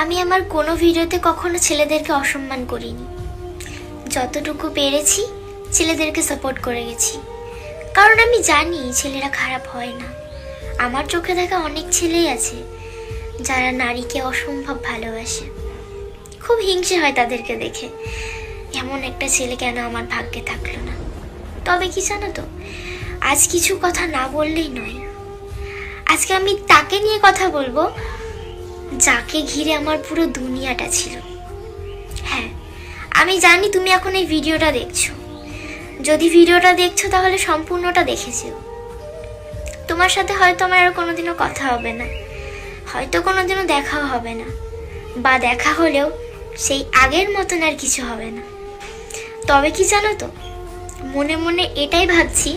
আমি আমার কোনো ভিডিওতে কখনো ছেলেদেরকে অসম্মান করিনি। যতটুকু পেরেছি ছেলেদেরকে সাপোর্ট করে গেছি, কারণ আমি জানি ছেলেরা খারাপ হয় না। আমার চোখে দেখা অনেক ছেলেই আছে যারা নারীকে অসম্ভব ভালোবাসে। খুব হিংসে হয় তাদেরকে দেখে, এমন একটা ছেলে কেন আমার ভাগ্যে থাকলো না। তবে কি জানো তো, আজ কিছু কথা না বললেই নয়। আজকে আমি তাকে নিয়ে কথা বলবো যাকে ঘিরে আমার পুরো দুনিয়াটা ছিল। হ্যাঁ, আমি জানি তুমি এখন এই ভিডিওটা দেখছো। যদি ভিডিওটা দেখছো তাহলে সম্পূর্ণটা দেখেছো। তোমার সাথে হয়তো আমার আর কোনোদিনও কথা হবে না, হয়তো কোনোদিনও দেখাও হবে না, বা দেখা হলেও সেই আগের মতন আর কিছু হবে না। তবে কি জানো তো, মনে মনে এটাই ভাবছি,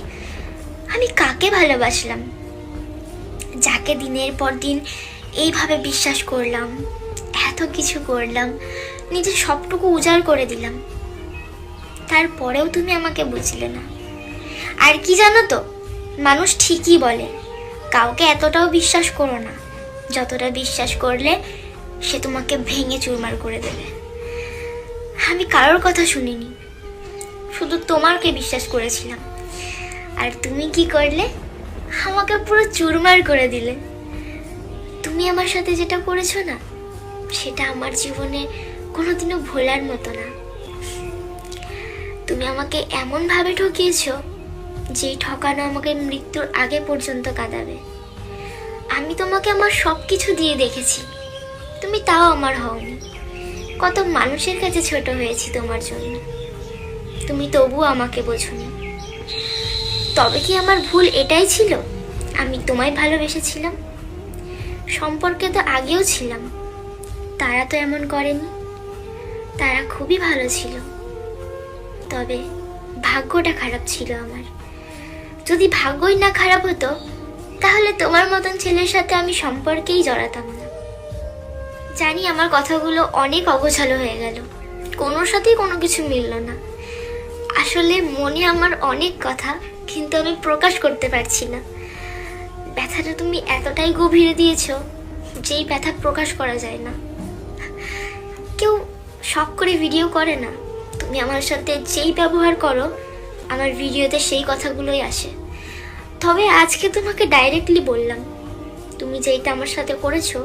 আমি কাকে ভালোবাসলাম, যাকে দিনের পর দিন এইভাবে বিশ্বাস করলাম, এত কিছু করলাম, নিজের সবটুকু উজাড় করে দিলাম, তারপরেও তুমি আমাকে বুঝলে না। আর কি জানো তো, মানুষ ঠিকই বলে কাউকে এতটাও বিশ্বাস করো না যতটা বিশ্বাস করলে সে তোমাকে ভেঙে চুরমার করে দেবে। আমি কারোর কথা শুনিনি, শুধু তোমাকে বিশ্বাস করেছিলাম। আর তুমি কি করলে, আমাকে পুরো চুরমার করে দিলে। তুমি আমার সাথে যেটা করেছো না, সেটা আমার জীবনে কোনোদিনও ভোলার মতো না। তুমি আমাকে এমনভাবে ঠকিয়েছো যেই ঠকানো আমাকে মৃত্যুর আগে পর্যন্ত কাঁদাবে। আমি তোমাকে আমার সব কিছু দিয়ে দেখেছি, তুমি তাও আমার হওনি। কত মানুষের কাছে ছোট হয়েছি তোমার জন্য, তুমি তবুও আমাকে বোঝোনি। তবে কি আমার ভুল এটাই ছিল, আমি তোমায় ভালোবেসেছিলাম? সম্পর্কে তো আগেও ছিলাম, তারা তো এমন করেনি, তারা খুবই ভালো ছিল। তবে ভাগ্যটা খারাপ ছিল আমার। যদি ভাগ্যই না খারাপ হতো তাহলে তোমার মতন ছেলের সাথে আমি সম্পর্কেই জড়াতাম না। জানি আমার কথাগুলো অনেক অগোছালো হয়ে গেল, কোনোর সাথেই কোনো কিছু মিলল না। আসলে মনে আমার অনেক কথা, কিন্তু আমি প্রকাশ করতে পারছি না। ব্যথাটা তুমি এতটাই গভীরে দিয়েছো যেই ব্যথা প্রকাশ করা যায় না। কেউ শখ করে ভিডিও করে না, তুমি আমার সাথে যেই ব্যবহার করো আমার ভিডিওতে সেই কথাগুলোই আসে। তবে আজকে তোমাকে ডাইরেক্টলি বললাম, তুমি যেইটা আমার সাথে করেছো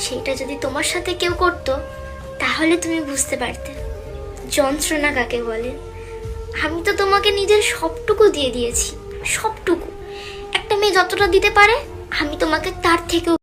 সেইটা যদি তোমার সাথে কেউ করতো তাহলে তুমি বুঝতে পারতে যন্ত্রণা কাকে বলে। আমি তো তোমাকে নিজের সবটুকু দিয়ে দিয়েছি, সবটুকু। একটা মেয়ে যতটা দিতে পারে আমি তোমাকে তার থেকেও